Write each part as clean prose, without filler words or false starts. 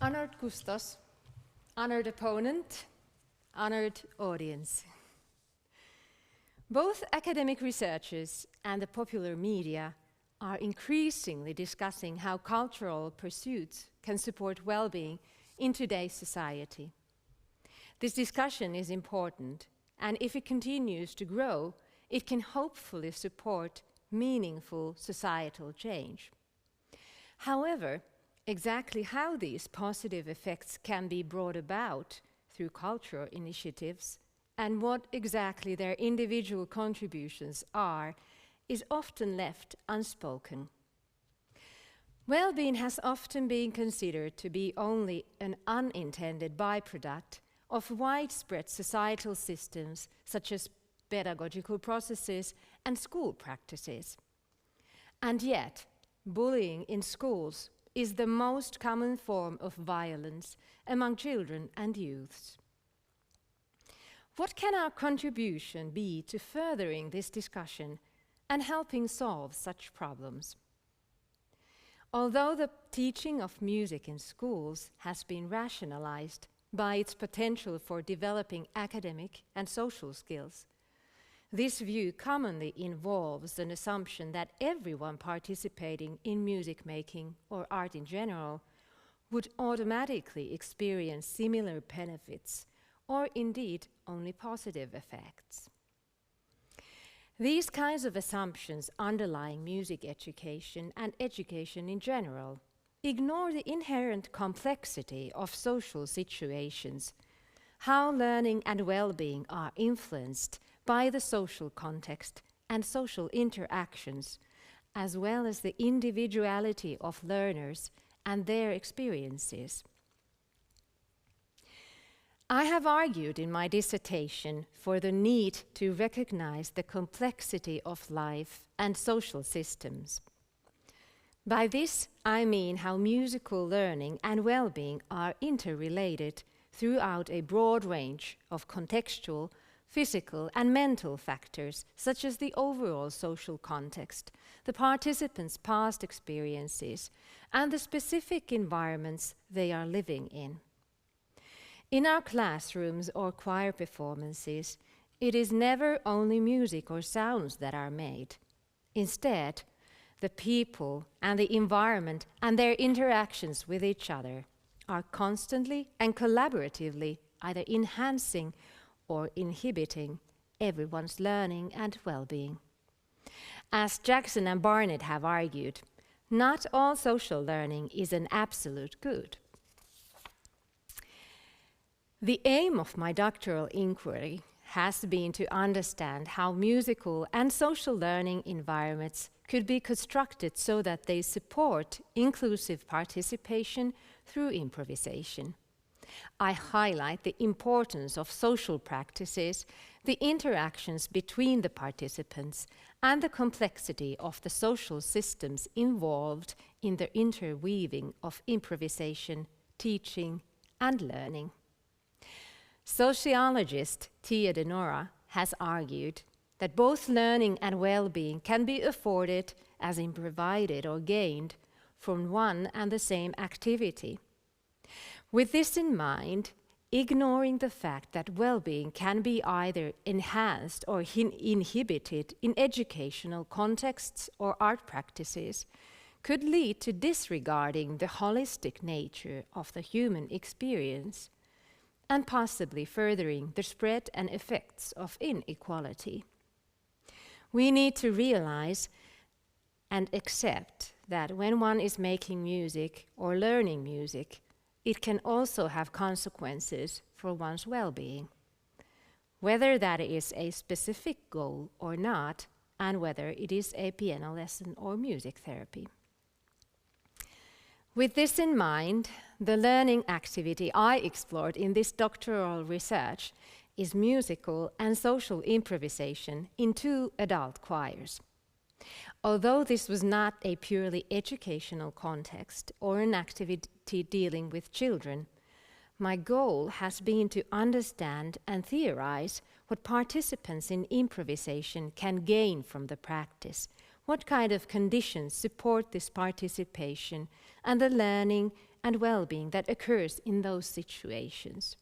Honored Kustos, honored opponent, honored audience. Both academic researchers and the popular media are increasingly discussing how cultural pursuits can support well-being in today's society. This discussion is important, and if it continues to grow, it can hopefully support meaningful societal change. However, exactly how these positive effects can be brought about through cultural initiatives and what exactly their individual contributions are is often left unspoken. Well-being has often been considered to be only an unintended byproduct of widespread societal systems such as pedagogical processes and school practices. And yet, bullying in schools is the most common form of violence among children and youths. What can our contribution be to furthering this discussion and helping solve such problems? Although the teaching of music in schools has been rationalized by its potential for developing academic and social skills, this view commonly involves an assumption that everyone participating in music making or art in general would automatically experience similar benefits or indeed only positive effects. These kinds of assumptions underlying music education and education in general ignore the inherent complexity of social situations, how learning and well-being are influenced by the social context and social interactions, as well as the individuality of learners and their experiences. I have argued in my dissertation for the need to recognize the complexity of life and social systems. By this, I mean how musical learning and well-being are interrelated throughout a broad range of contextual, physical, and mental factors, such as the overall social context, the participants' past experiences, and the specific environments they are living in. In our classrooms or choir performances, it is never only music or sounds that are made. Instead, the people and the environment and their interactions with each other are constantly and collaboratively either enhancing or inhibiting everyone's learning and well-being. As Jackson and Barnett have argued, not all social learning is an absolute good. The aim of my doctoral inquiry has been to understand how musical and social learning environments could be constructed so that they support inclusive participation through improvisation. I highlight the importance of social practices, the interactions between the participants, and the complexity of the social systems involved in the interweaving of improvisation, teaching, and learning. Sociologist Tia De Nora has argued that both learning and well-being can be afforded, as in provided or gained, from one and the same activity. With this in mind, ignoring the fact that well-being can be either enhanced or inhibited in educational contexts or art practices could lead to disregarding the holistic nature of the human experience and possibly furthering the spread and effects of inequality. We need to realize and accept that when one is making music or learning music, it can also have consequences for one's well-being, whether that is a specific goal or not, and whether it is a piano lesson or music therapy. With this in mind, the learning activity I explored in this doctoral research is musical and social improvisation in 2 adult choirs. Although this was not a purely educational context or an activity dealing with children, my goal has been to understand and theorize what participants in improvisation can gain from the practice, what kind of conditions support this participation and the learning and well-being that occurs in those situations.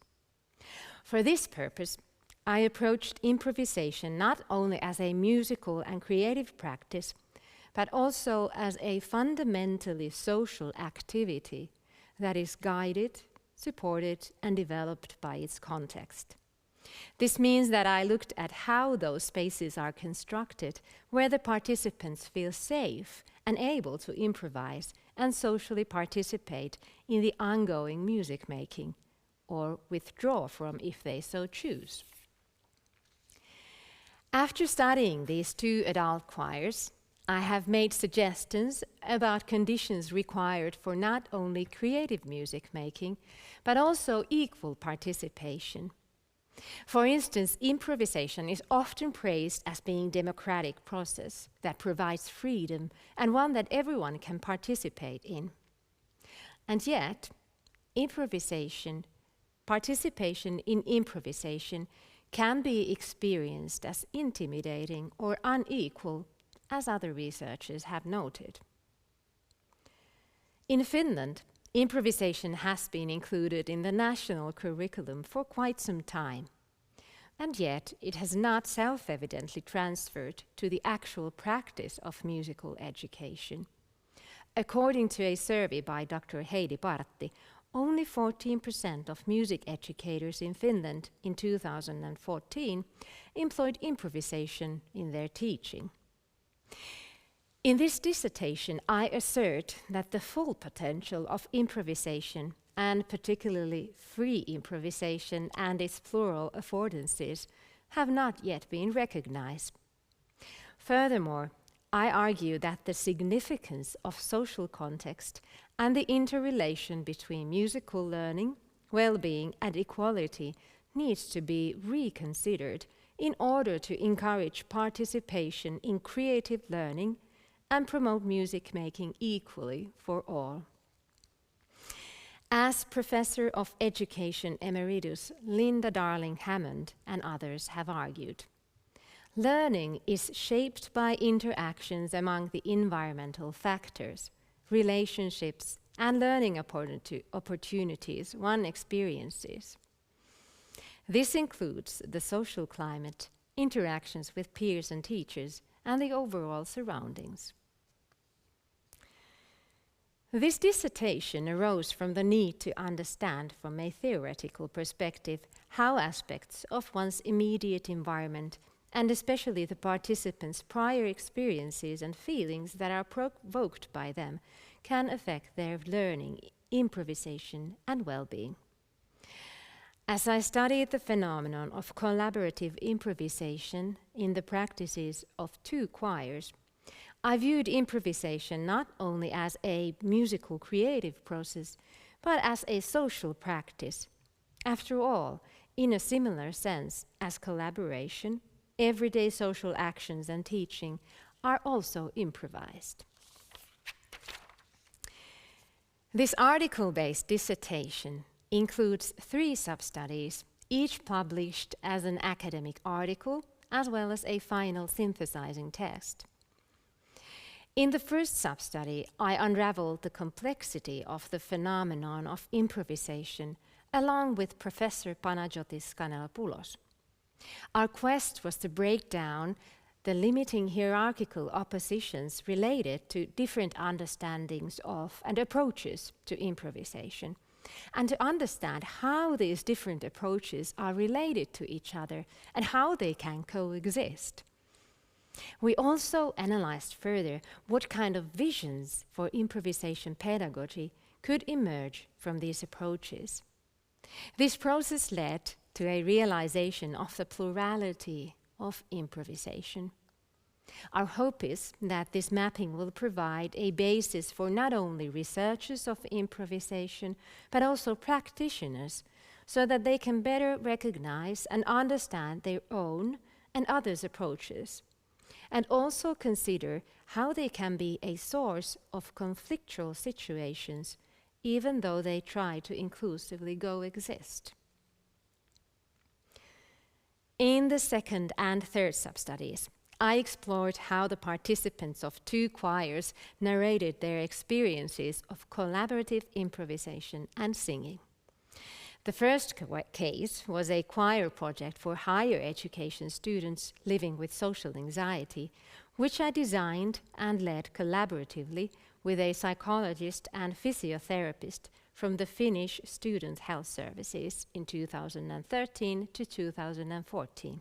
For this purpose, I approached improvisation not only as a musical and creative practice, but also as a fundamentally social activity that is guided, supported, and developed by its context. This means that I looked at how those spaces are constructed, where the participants feel safe and able to improvise and socially participate in the ongoing music making, or withdraw from if they so choose. After studying these two adult choirs, I have made suggestions about conditions required for not only creative music making, but also equal participation. For instance, improvisation is often praised as being a democratic process that provides freedom and one that everyone can participate in. And yet, participation in improvisation can be experienced as intimidating or unequal, as other researchers have noted. In Finland, improvisation has been included in the national curriculum for quite some time, and yet it has not self-evidently transferred to the actual practice of musical education. According to a survey by Dr. Heidi Partti, only 14% of music educators in Finland in 2014 employed improvisation in their teaching. In this dissertation, I assert that the full potential of improvisation, and particularly free improvisation and its plural affordances, have not yet been recognized. Furthermore, I argue that the significance of social context and the interrelation between musical learning, well-being, and equality needs to be reconsidered in order to encourage participation in creative learning and promote music making equally for all. As Professor of Education Emeritus Linda Darling-Hammond and others have argued, learning is shaped by interactions among the environmental factors, relationships, and learning opportunities one experiences. This includes the social climate, interactions with peers and teachers, and the overall surroundings. This dissertation arose from the need to understand from a theoretical perspective how aspects of one's immediate environment, and especially the participants' prior experiences and feelings that are provoked by them, can affect their learning, improvisation, and well-being. As I studied the phenomenon of collaborative improvisation in the practices of two choirs, I viewed improvisation not only as a musical creative process, but as a social practice. After all, in a similar sense as collaboration, everyday social actions and teaching are also improvised. This article-based dissertation includes 3 sub-studies, each published as an academic article, as well as a final synthesizing text. In the first sub-study, I unraveled the complexity of the phenomenon of improvisation, along with Professor Panagiotis Kanelopoulos. Our quest was to break down the limiting hierarchical oppositions related to different understandings of and approaches to improvisation, and to understand how these different approaches are related to each other and how they can coexist. We also analyzed further what kind of visions for improvisation pedagogy could emerge from these approaches. This process led to a realization of the plurality of improvisation. Our hope is that this mapping will provide a basis for not only researchers of improvisation, but also practitioners, so that they can better recognize and understand their own and others' approaches, and also consider how they can be a source of conflictual situations, even though they try to inclusively coexist. In the second and third sub-studies, I explored how the participants of 2 choirs narrated their experiences of collaborative improvisation and singing. The first case was a choir project for higher education students living with social anxiety, which I designed and led collaboratively with a psychologist and physiotherapist from the Finnish Student Health Services in 2013 to 2014.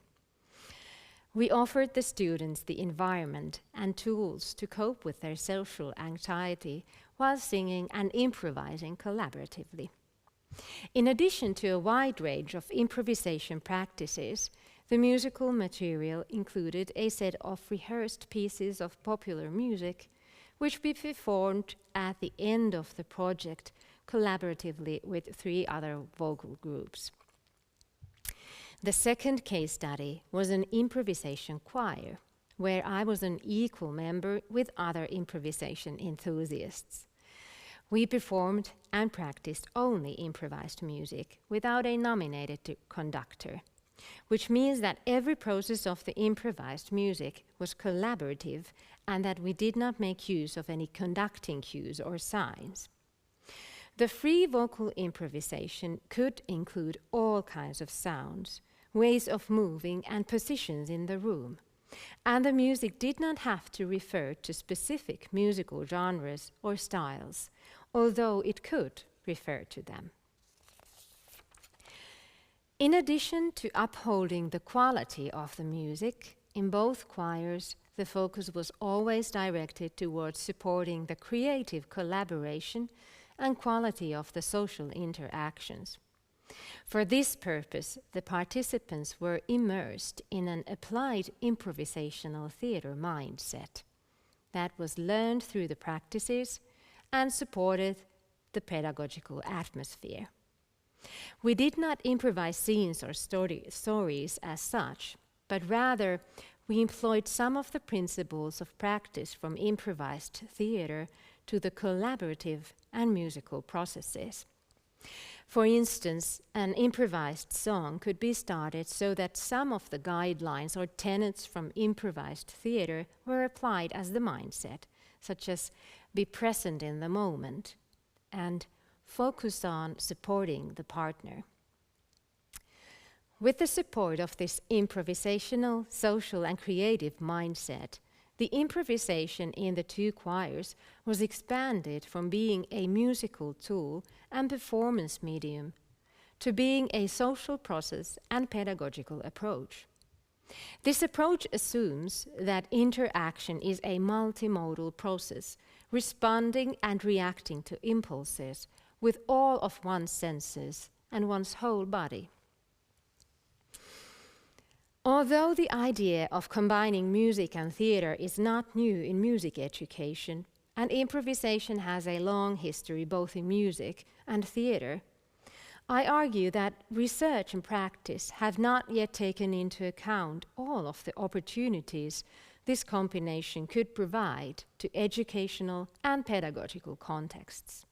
We offered the students the environment and tools to cope with their social anxiety while singing and improvising collaboratively. In addition to a wide range of improvisation practices, the musical material included a set of rehearsed pieces of popular music, which we performed at the end of the project collaboratively with 3 other vocal groups. The second case study was an improvisation choir, where I was an equal member with other improvisation enthusiasts. We performed and practiced only improvised music without a nominated conductor, which means that every process of the improvised music was collaborative and that we did not make use of any conducting cues or signs. The free vocal improvisation could include all kinds of sounds, ways of moving and positions in the room, and the music did not have to refer to specific musical genres or styles, although it could refer to them. In addition to upholding the quality of the music, in both choirs, the focus was always directed towards supporting the creative collaboration and quality of the social interactions. For this purpose, the participants were immersed in an applied improvisational theatre mindset that was learned through the practices and supported the pedagogical atmosphere. We did not improvise scenes or stories as such, but rather we employed some of the principles of practice from improvised theatre to the collaborative and musical processes. For instance, an improvised song could be started so that some of the guidelines or tenets from improvised theatre were applied as the mindset, such as be present in the moment and focus on supporting the partner. With the support of this improvisational, social and creative mindset, the improvisation in the 2 choirs was expanded from being a musical tool and performance medium to being a social process and pedagogical approach. This approach assumes that interaction is a multimodal process, responding and reacting to impulses with all of one's senses and one's whole body. Although the idea of combining music and theatre is not new in music education, and improvisation has a long history both in music and theatre, I argue that research and practice have not yet taken into account all of the opportunities this combination could provide to educational and pedagogical contexts.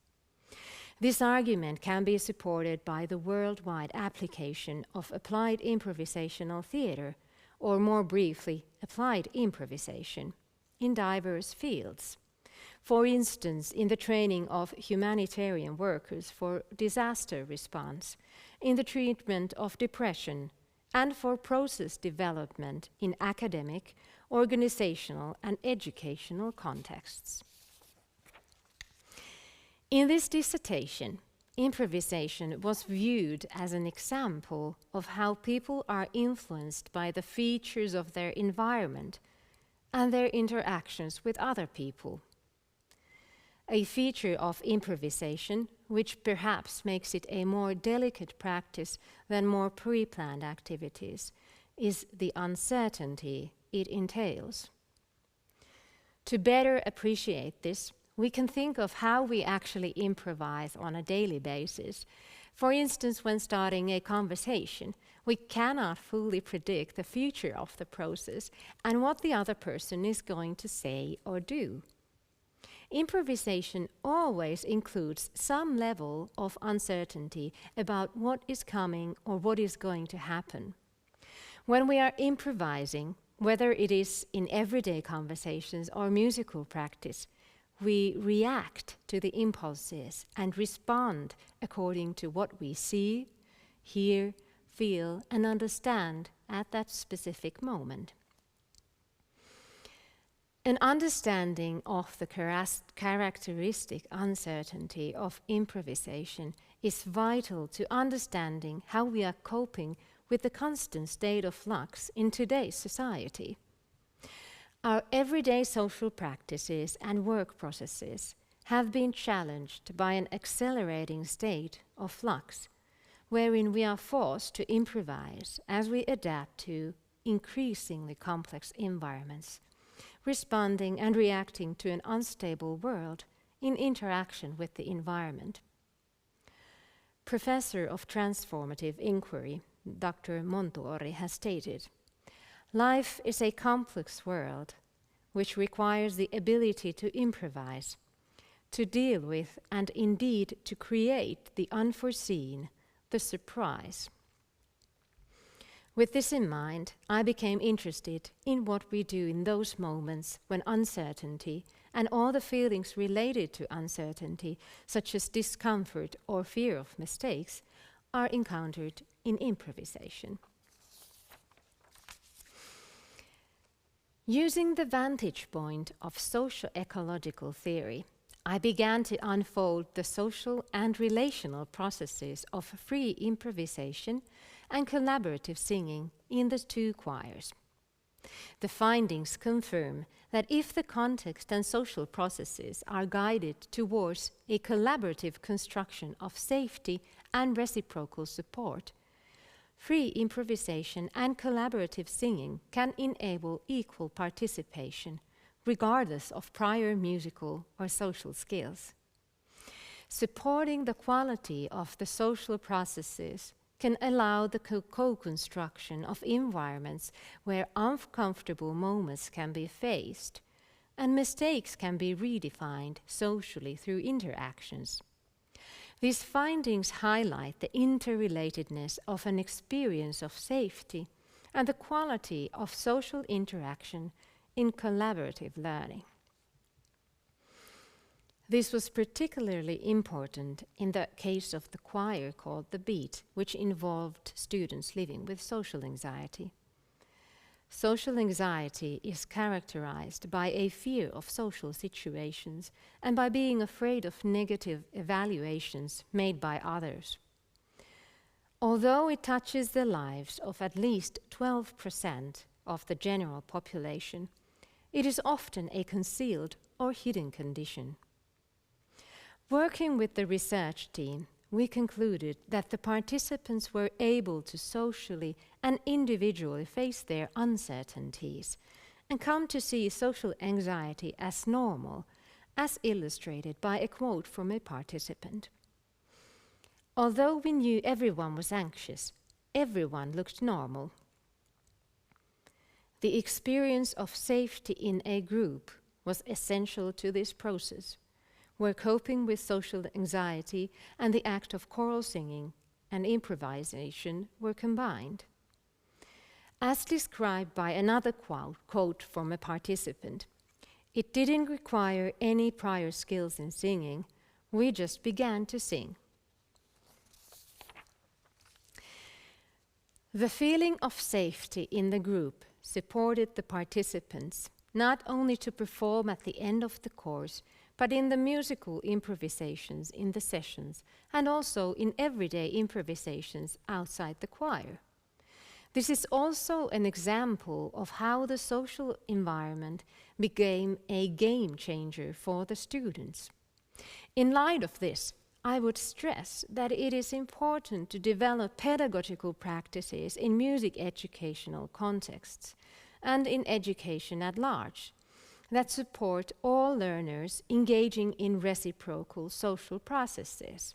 This argument can be supported by the worldwide application of applied improvisational theatre, or more briefly, applied improvisation, in diverse fields. For instance, in the training of humanitarian workers for disaster response, in the treatment of depression, and for process development in academic, organizational, and educational contexts. In this dissertation, improvisation was viewed as an example of how people are influenced by the features of their environment and their interactions with other people. A feature of improvisation, which perhaps makes it a more delicate practice than more pre-planned activities, is the uncertainty it entails. To better appreciate this, we can think of how we actually improvise on a daily basis. For instance, when starting a conversation, we cannot fully predict the future of the process and what the other person is going to say or do. Improvisation always includes some level of uncertainty about what is coming or what is going to happen. When we are improvising, Whether it is in everyday conversations or musical practice, we react to the impulses and respond according to what we see, hear, feel, and understand at that specific moment. An understanding of the characteristic uncertainty of improvisation is vital to understanding how we are coping with the constant state of flux in today's society. Our everyday social practices and work processes have been challenged by an accelerating state of flux, wherein we are forced to improvise as we adapt to increasingly complex environments, responding and reacting to an unstable world in interaction with the environment. Professor of Transformative Inquiry, Dr. Montuori, has stated, "Life is a complex world which requires the ability to improvise, to deal with and indeed to create the unforeseen, the surprise." With this in mind, I became interested in what we do in those moments when uncertainty and all the feelings related to uncertainty, such as discomfort or fear of mistakes, are encountered in improvisation. Using the vantage point of socio-ecological theory, I began to unfold the social and relational processes of free improvisation and collaborative singing in the two choirs. The findings confirm that if the context and social processes are guided towards a collaborative construction of safety and reciprocal support, free improvisation and collaborative singing can enable equal participation, regardless of prior musical or social skills. Supporting the quality of the social processes can allow the co-construction of environments where uncomfortable moments can be faced and mistakes can be redefined socially through interactions. These findings highlight the interrelatedness of an experience of safety and the quality of social interaction in collaborative learning. This was particularly important in the case of the choir called The Beat, which involved students living with social anxiety. Social anxiety is characterized by a fear of social situations and by being afraid of negative evaluations made by others. Although it touches the lives of at least 12% of the general population, it is often a concealed or hidden condition. Working with the research team, we concluded that the participants were able to socially and individually face their uncertainties and come to see social anxiety as normal, as illustrated by a quote from a participant. "Although we knew everyone was anxious, everyone looked normal." The experience of safety in a group was essential to this process, where coping with social anxiety and the act of choral singing and improvisation were combined. As described by another quote from a participant, "It didn't require any prior skills in singing, we just began to sing." The feeling of safety in the group supported the participants not only to perform at the end of the course, but in the musical improvisations in the sessions and also in everyday improvisations outside the choir. This is also an example of how the social environment became a game changer for the students. In light of this, I would stress that it is important to develop pedagogical practices in music educational contexts and in education at large that support all learners engaging in reciprocal social processes.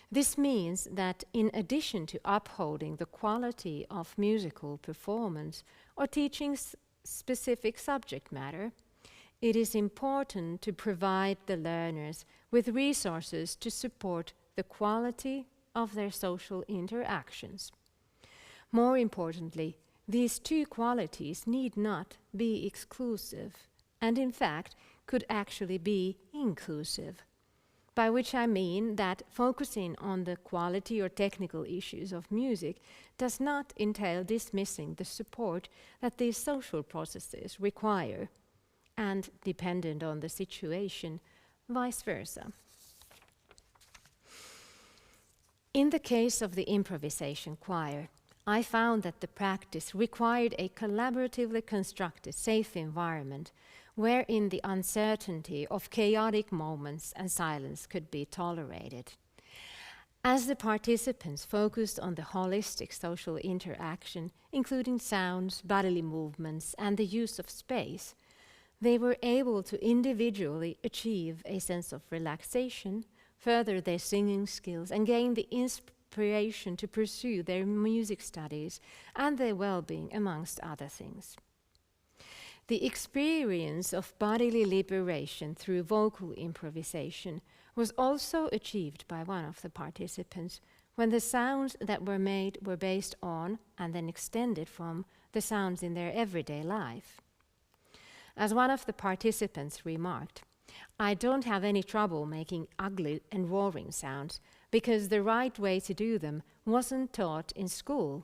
This means that in addition to upholding the quality of musical performance or teaching specific subject matter, it is important to provide the learners with resources to support the quality of their social interactions. More importantly, these two qualities need not be exclusive, and in fact could actually be inclusive, by which I mean that focusing on the quality or technical issues of music does not entail dismissing the support that these social processes require, and dependent on the situation, vice versa. In the case of the improvisation choir, I found that the practice required a collaboratively constructed, safe environment wherein the uncertainty of chaotic moments and silence could be tolerated. As the participants focused on the holistic social interaction, including sounds, bodily movements, and the use of space, they were able to individually achieve a sense of relaxation, further their singing skills, and gain the inspiration to pursue their music studies and their well-being, amongst other things. The experience of bodily liberation through vocal improvisation was also achieved by one of the participants when the sounds that were made were based on and then extended from the sounds in their everyday life. As one of the participants remarked, "I don't have any trouble making ugly and roaring sounds because the right way to do them wasn't taught in school.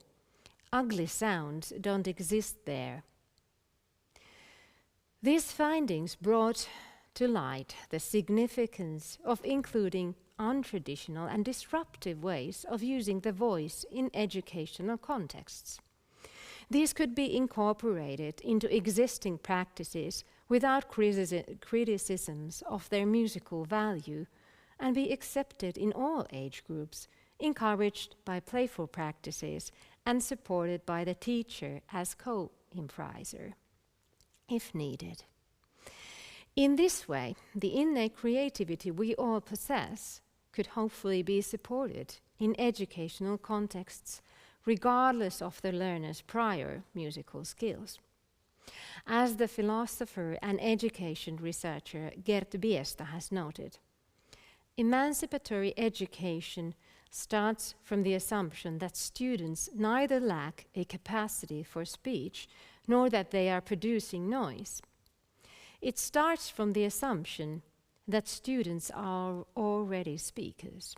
Ugly sounds don't exist there." These findings brought to light the significance of including untraditional and disruptive ways of using the voice in educational contexts. These could be incorporated into existing practices without criticisms of their musical value and be accepted in all age groups, encouraged by playful practices and supported by the teacher as co-improviser, if needed. In this way, the innate creativity we all possess could hopefully be supported in educational contexts, regardless of the learner's prior musical skills. As the philosopher and education researcher Gert Biesta has noted, emancipatory education starts from the assumption that students neither lack a capacity for speech nor that they are producing noise. It starts from the assumption that students are already speakers.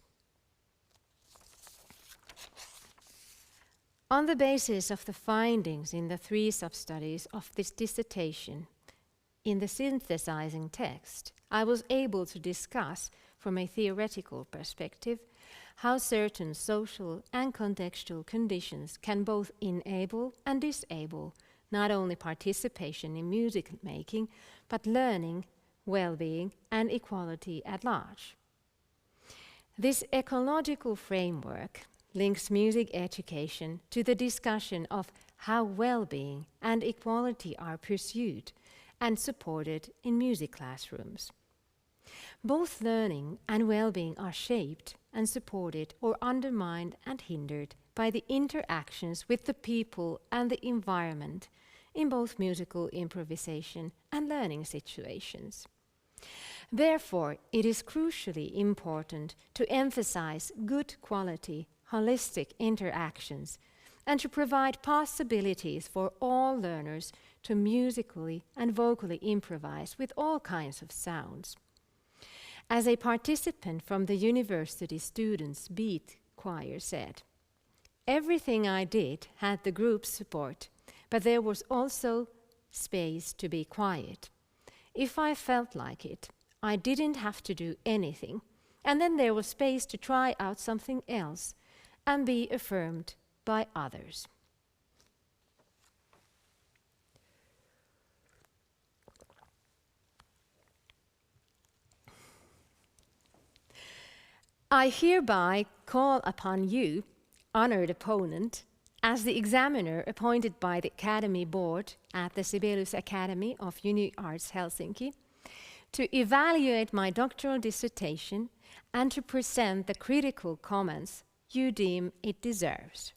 On the basis of the findings in the 3 sub-studies of this dissertation, in the synthesizing text, I was able to discuss from a theoretical perspective how certain social and contextual conditions can both enable and disable not only participation in music making, but learning, well-being, and equality at large. This ecological framework links music education to the discussion of how well-being and equality are pursued and supported in music classrooms. Both learning and well-being are shaped and supported or undermined and hindered by the interactions with the people and the environment in both musical improvisation and learning situations. Therefore, it is crucially important to emphasize good quality, holistic interactions and to provide possibilities for all learners to musically and vocally improvise with all kinds of sounds. As a participant from the university students' beat choir said, "Everything I did had the group's support, but there was also space to be quiet. If I felt like it, I didn't have to do anything, and then there was space to try out something else and be affirmed by others." I hereby call upon you, honored opponent, as the examiner appointed by the Academy Board at the Sibelius Academy of Uni Arts Helsinki, to evaluate my doctoral dissertation and to present the critical comments you deem it deserves.